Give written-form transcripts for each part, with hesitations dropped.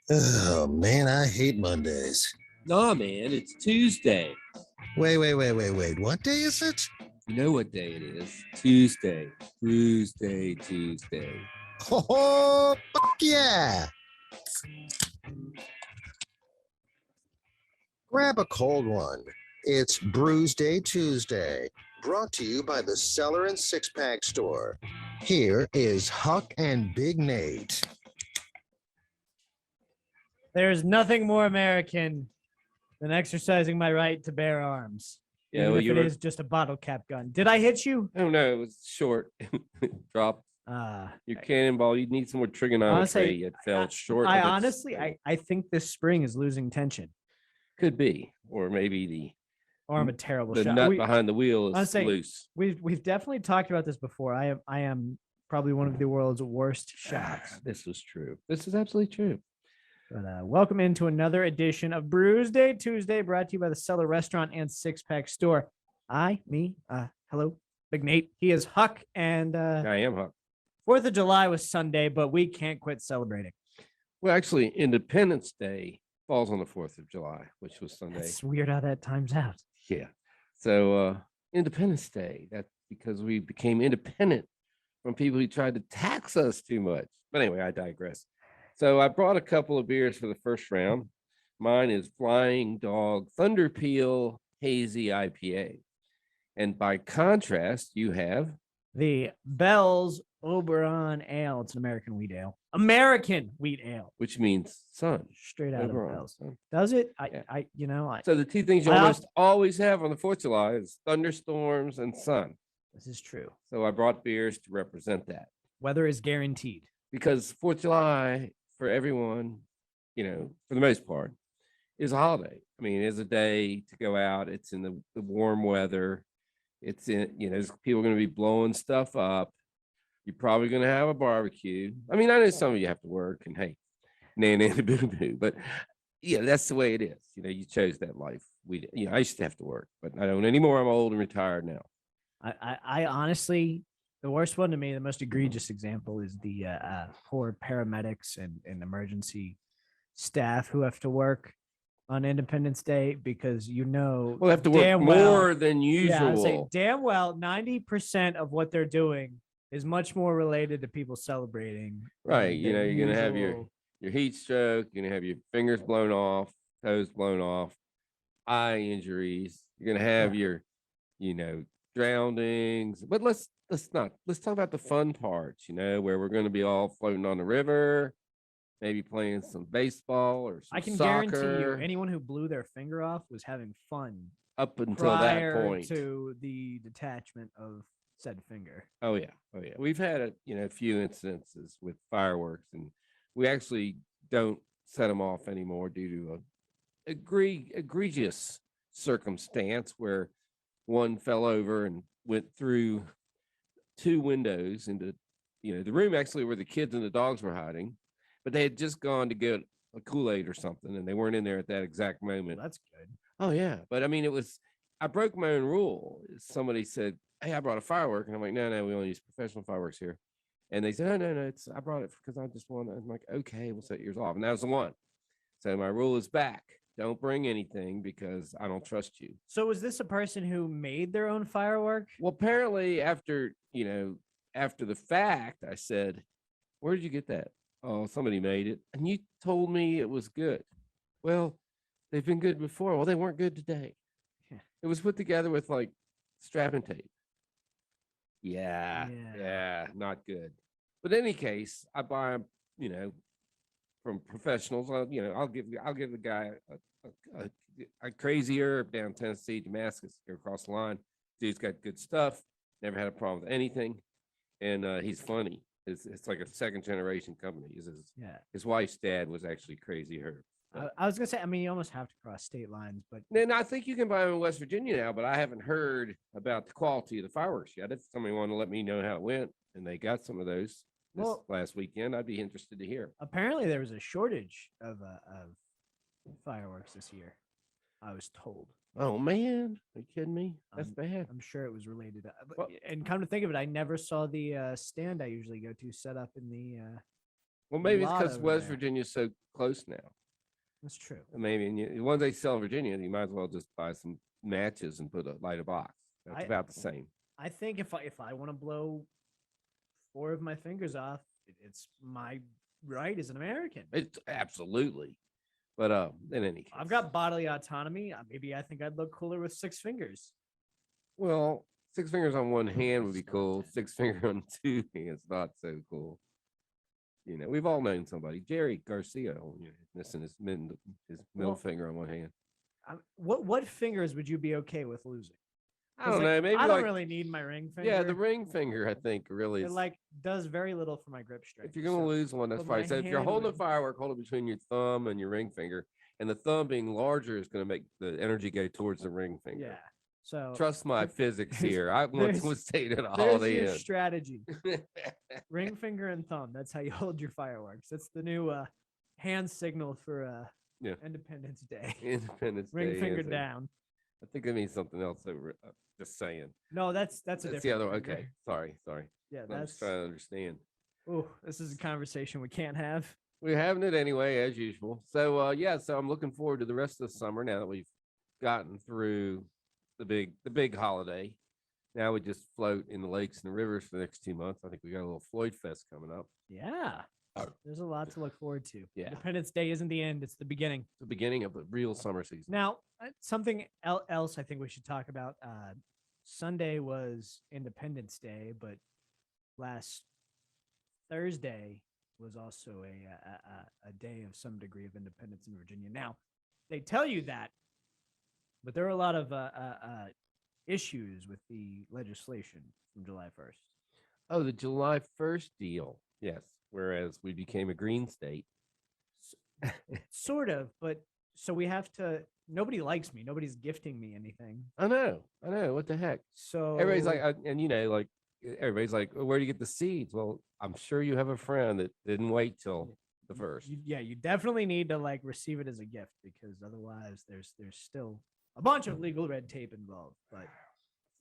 Oh man, I hate Mondays. Nah, man, it's Tuesday. Wait. What day is it? You know what day it is? Tuesday. Tuesday. Oh, fuck yeah! Grab a cold one. It's Brewsday Tuesday, brought to you by the Cellar and Six Pack Store. Here is Huck and Big Nate. There's nothing more American than exercising my right to bear arms. Yeah, even well, if it is just a bottle cap gun. Did I hit you? Oh no, it was short. Drop your cannonball. You need some more trigonometry. It fell short. I think this spring is losing tension. Could be, or maybe or I'm a terrible the shot. nut behind the wheel is loose. We've definitely talked about this before. I am probably one of the world's worst shots. This is true. This is absolutely true. But welcome into another edition of Brewsday Tuesday, brought to you by the Cellar Restaurant and Six Pack Store. Hello, Big Nate. He is Huck, and I am Huck. 4th of July was Sunday, but we can't quit celebrating. Well, actually, Independence Day falls on the 4th of July, which was Sunday. It's weird how that times out. Yeah. So Independence Day, that's because we became independent from people who tried to tax us too much. But anyway, I digress. So I brought a couple of beers for the first round. Mine is Flying Dog Thunder Peel Hazy IPA. And by contrast, you have the Bell's Oberon Ale. It's an American wheat ale. American wheat ale. Which means sun. Straight out Oberon, of Bell's. Sun. Does it? So the two things you almost always have on the 4th of July is thunderstorms and sun. This is true. So I brought beers to represent that. Weather is guaranteed. Because 4th of July, for everyone, for the most part, is a holiday. I mean, it's a day to go out. It's in the warm weather. It's in, people are going to be blowing stuff up. You're probably going to have a barbecue. I mean, I know some of you have to work and hey, boo-boo, but yeah, that's the way it is. You chose that life. I used to have to work, but I don't anymore. I'm old and retired now. I honestly, the worst one to me, the most egregious example is the poor paramedics and emergency staff who have to work on Independence Day because we'll have to work more than usual. Yeah, say damn well 90% of what they're doing is much more related to people celebrating. Right. You're gonna have your heat stroke, you're gonna have your fingers blown off, toes blown off, eye injuries, you're gonna have your drownings. But let's talk about the fun parts, where we're gonna be all floating on the river. Maybe playing some baseball or some I can soccer. guarantee you, anyone who blew their finger off was having fun up until that point. To the detachment of said finger. Oh yeah. We've had a few incidences with fireworks, and we actually don't set them off anymore due to a egregious circumstance where one fell over and went through 2 windows into the room actually where the kids and the dogs were hiding. But they had just gone to get a Kool-Aid or something, and they weren't in there at that exact moment. Well, that's good. Oh, yeah. But, I mean, I broke my own rule. Somebody said, hey, I brought a firework. And I'm like, no, we only use professional fireworks here. And they said, no, I brought it because I just want to. I'm like, okay, we'll set yours off. And that was the one. So my rule is back. Don't bring anything because I don't trust you. So was this a person who made their own firework? Well, apparently after the fact, I said, where did you get that? Oh, somebody made it. And you told me it was good. Well, they've been good before. Well, they weren't good today. Yeah. It was put together with like strapping tape. Yeah, not good. But in any case, I buy them, from professionals. I'll give the guy a crazy herb down Tennessee, Damascus, across the line. Dude's got good stuff. Never had a problem with anything. And he's funny. It's like a second generation company. His wife's dad was actually Crazy Herb. I was gonna say, you almost have to cross state lines, but then I think you can buy them in West Virginia now, but I haven't heard about the quality of the fireworks yet. If somebody wanted to let me know how it went and they got some of those last weekend, I'd be interested to hear. Apparently there was a shortage of fireworks this year, I was told. Oh man, are you kidding me? That's bad. I'm sure it was related and come to think of it, I never saw the stand I usually go to set up in the Well, maybe it's lot because over West there. Virginia's so close now. That's true. Maybe the ones they sell in Virginia, you might as well just buy some matches and light a box. That's I- about the same. I think if I want to blow 4 of my fingers off, it's my right as an American. It's absolutely. But in any case, I've got bodily autonomy. Maybe I think I'd look cooler with 6 fingers. well, 6 fingers on one hand would be cool. 6 finger on 2 hands, not so cool. You know, we've all known somebody, Jerry Garcia, missing his middle finger on one hand. What fingers would you be okay with losing? I don't know. Maybe I like don't really need my ring finger. yeah, the ring finger. I think really It is. like does very little for my grip strength. If you're gonna lose one, that's but my fine. So if you're hand holding a would- firework, hold it between your thumb and your ring finger, and the thumb being larger is gonna make the energy go towards the ring finger. Yeah. So Trust my there- physics there's- here. I once there's- was staying at a there's Holiday your Inn. strategy. Ring finger and thumb. That's how you hold your fireworks. That's the new hand signal for Yeah. Independence Day. Independence Ring Day finger is a- down. I think it means something else. So just saying. No, that's a That's different the other. finger. Okay, sorry. Yeah, I'm that's just trying to understand. oh, this is a conversation we can't have. We're having it anyway, as usual. So yeah, so I'm looking forward to the rest of the summer now that we've gotten through the big holiday. Now we just float in the lakes and the rivers for the next 2 months. I think we got a little Floyd Fest coming up. Yeah. There's a lot to look forward to. Yeah. Independence Day isn't the end, it's the beginning. The beginning of the real summer season. Now, something else I think we should talk about. Sunday was Independence Day, but last Thursday was also a day of some degree of independence in Virginia. Now, they tell you that, but there are a lot of issues with the legislation from July 1st. Oh, the July 1st deal. Yes. Whereas we became a green state. Sort of, but so we have to. Nobody likes me. Nobody's gifting me anything. I know. What the heck? So Everybody's like, and you know, like everybody's like, where do you get the seeds? Well, I'm sure you have a friend that didn't wait till the first. You definitely need to like receive it as a gift because otherwise there's still a bunch of legal red tape involved. But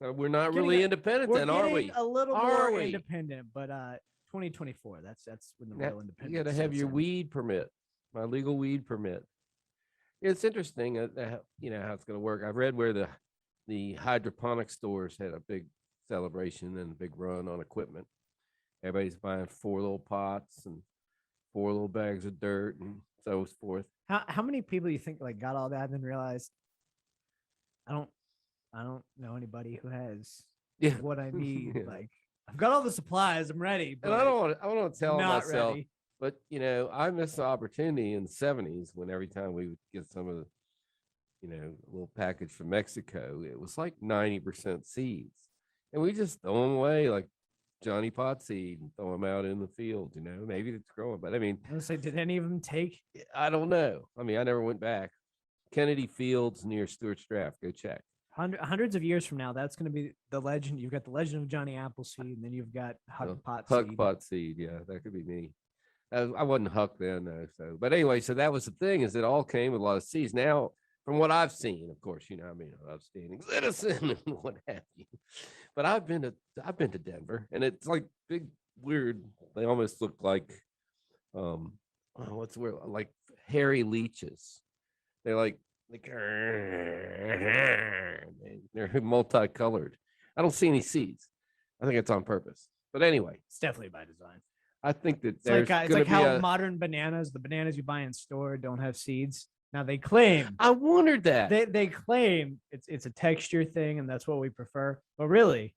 So we're not Getting really a- independent we're then, are we? getting a little Are more we? independent. But 2024, that's when the Now, real independence. you got to have sets your in. weed permit, my legal weed permit. It's interesting, you know, how it's going to work. I've read where the hydroponic stores had a big celebration and a big run on equipment. Everybody's buying 4 little pots and 4 little bags of dirt and so forth. How many people do you think like got all that and then realized I don't know anybody who has Yeah. what I need. Yeah. Like I've got all the supplies, I'm ready. And I don't want to tell not myself, ready. but you know, I missed the opportunity in the 70s when every time we would get some of the, you know, little package from Mexico, it was like 90% seeds. And we just throw them away like Johnny Pot seed and throw them out in the field, you know, maybe it's growing. But I mean, I was like, did any of them take? I don't know. I mean, I never went back. Kennedy Fields near Stuart Straff. Go check. Hundreds of years from now, that's going to be the legend. You've got the legend of Johnny Appleseed, and then you've got Huck Pot Huck Seed. Pot seed. Yeah, that could be me. I wasn't Huck then, though. So, but anyway, so that was the thing is it all came with a lot of seeds. Now, from what I've seen, of course, you know, I mean, an upstanding citizen and what have you. But I've been to Denver, and it's like big, weird. They almost look like, what's the word? Like hairy leeches. They're like they're multicolored. I don't see any seeds. I think it's on purpose. But anyway, It's definitely by design. I think that It's there's like going to be how modern bananas, the bananas you buy in store, don't have seeds. Now they claim I wondered that. they claim it's a texture thing, and that's what we prefer. But really,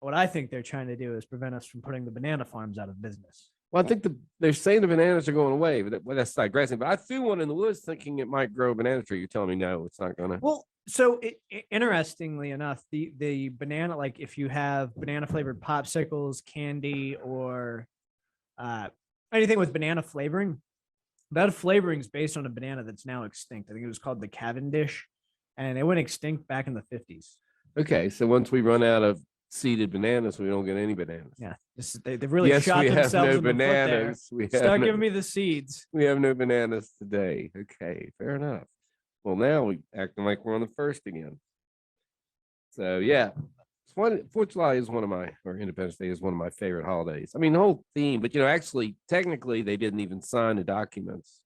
what I think they're trying to do is prevent us from putting the banana farms out of business. Well, I think they're saying the bananas are going away, but that's digressing. But I threw one in the woods thinking it might grow a banana tree. You're telling me no, it's not going to. Well, so interestingly enough, the banana, like if you have banana flavored popsicles, candy, or anything with banana flavoring, that flavoring is based on a banana that's now extinct. I think it was called the Cavendish, and it went extinct back in the 50s. Okay, so once we run out of seeded bananas, we don't get any bananas. Yeah, they've really Yes, shot we have themselves no in the foot there. bananas. We have Start no- giving me the seeds. We have no bananas today. Okay, fair enough. Well, now we acting like we're on the first again. So yeah, Fourth of July is or Independence Day is one of my favorite holidays. I mean, the whole theme, but actually, technically, they didn't even sign the documents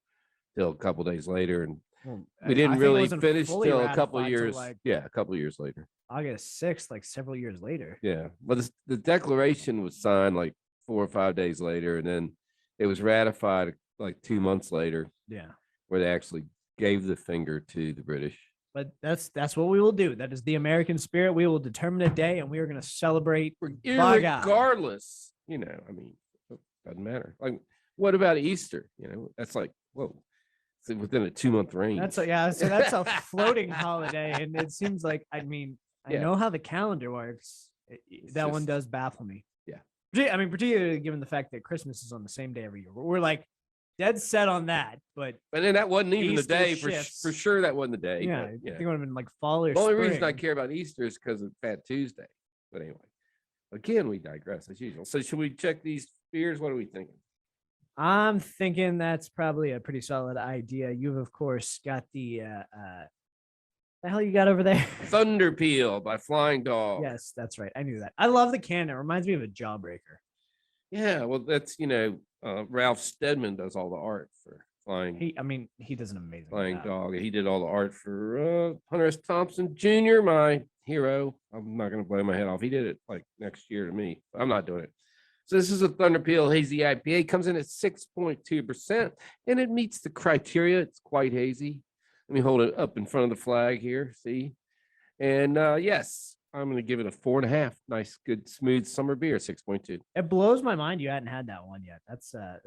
till a couple days later, and Well, we didn't think it really wasn't finish fully till a couple ratified till, years. like Yeah, a couple years later. August 6th, like several years later. Yeah, but the declaration was signed like 4 or 5 days later, and then it was ratified like 2 months later, Yeah. where they actually gave the finger to the British. But that's what we will do. That is the American spirit. We will determine a day, and we are going to celebrate. Regardless, I mean, it doesn't matter. Like, what about Easter? That's like, whoa, it's within a 2-month range. So that's a floating holiday, and it seems like, I mean, I know how the calendar works. That one does baffle me. Yeah, I mean, particularly given the fact that Christmas is on the same day every year. We're like dead set on that, but then that wasn't even Easter the day shifts. for sure. That wasn't the day. Yeah, but, I think it would have been like fall or the only spring. reason I care about Easter is because of Fat Tuesday. But anyway, again, we digress as usual. So should we check these beers? What are we thinking? I'm thinking that's probably a pretty solid idea. You've of course got the hell you got over there? Thunder Peel by Flying Dog. Yes, that's right. I knew that. I love the can. It reminds me of a Jawbreaker. Yeah, well, that's Ralph Steadman does all the art for Flying. He does an amazing Flying job. Dog. He did all the art for Hunter S. Thompson Jr., my hero. I'm not going to blow my head off. He did it like next year to me. I'm not doing it. So this is a Thunder Peel Hazy IPA. Comes in at 6.2%, and it meets the criteria. It's quite hazy. Let me hold it up in front of the flag here. See? And yes, I'm going to give it a 4.5. Nice, good, smooth summer beer, 6.2. It blows my mind you hadn't had that one yet.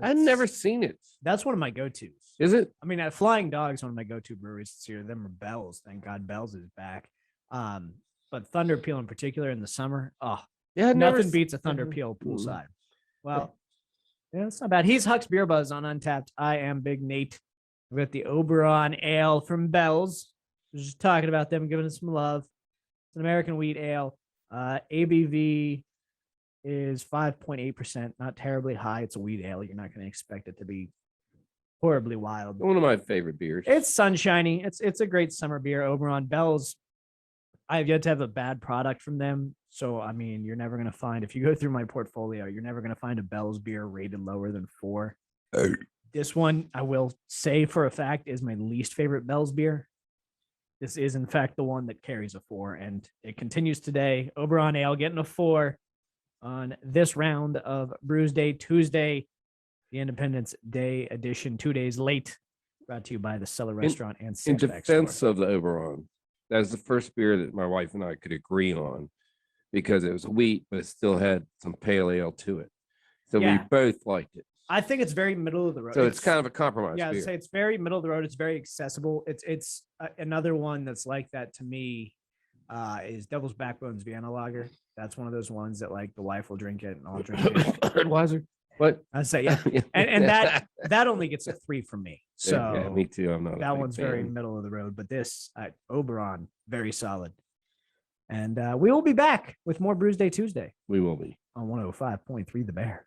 I've never seen it. That's one of my go-tos. Is it? I mean, Flying Dog's one of my go-to breweries this year. Them are Bell's. Thank God Bell's is back. But Thunder Peel in particular in the summer, Yeah, nothing beats a Thunder Peel poolside. Well, yeah, it's not bad. He's Huck's Beer Buzz on Untapped. I am Big Nate. We've got the Oberon Ale from Bell's. We're just talking about them, giving us some love. It's an American wheat ale. ABV is 5.8%. Not terribly high. It's a wheat ale. You're not going to expect it to be horribly wild. One of my favorite beers. It's sunshiny. It's a great summer beer. Oberon Bell's. I've yet to have a bad product from them. So, I mean, you're never going to find, if you go through my portfolio, you're never going to find a Bell's beer rated lower than 4. This one, I will say for a fact, is my least favorite Bell's beer. This is, in fact, the one that carries a 4, and it continues today. Oberon Ale getting a 4 on this round of Brewsday Tuesday, the Independence Day edition, 2 days late, brought to you by the Cellar Restaurant and In Six Pack defense Store. of the Oberon, that was the first beer that my wife and I could agree on because it was wheat, but it still had some pale ale to it. So we both liked it. I think it's very middle of the road. So it's kind of a compromise Yeah, beer. I'd say it's very middle of the road. It's very accessible. It's another one that's like that to me. Is Devil's Backbone's Vienna Lager. That's one of those ones that like the wife will drink it and I'll drink it. Budweiser. What? I say yeah, and that only gets a 3 from me. So yeah, me too. I'm not. That one's very middle of the road, but this Oberon very solid. And we will be back with more Brewsday Tuesday. We will be On 105.3 The Bear.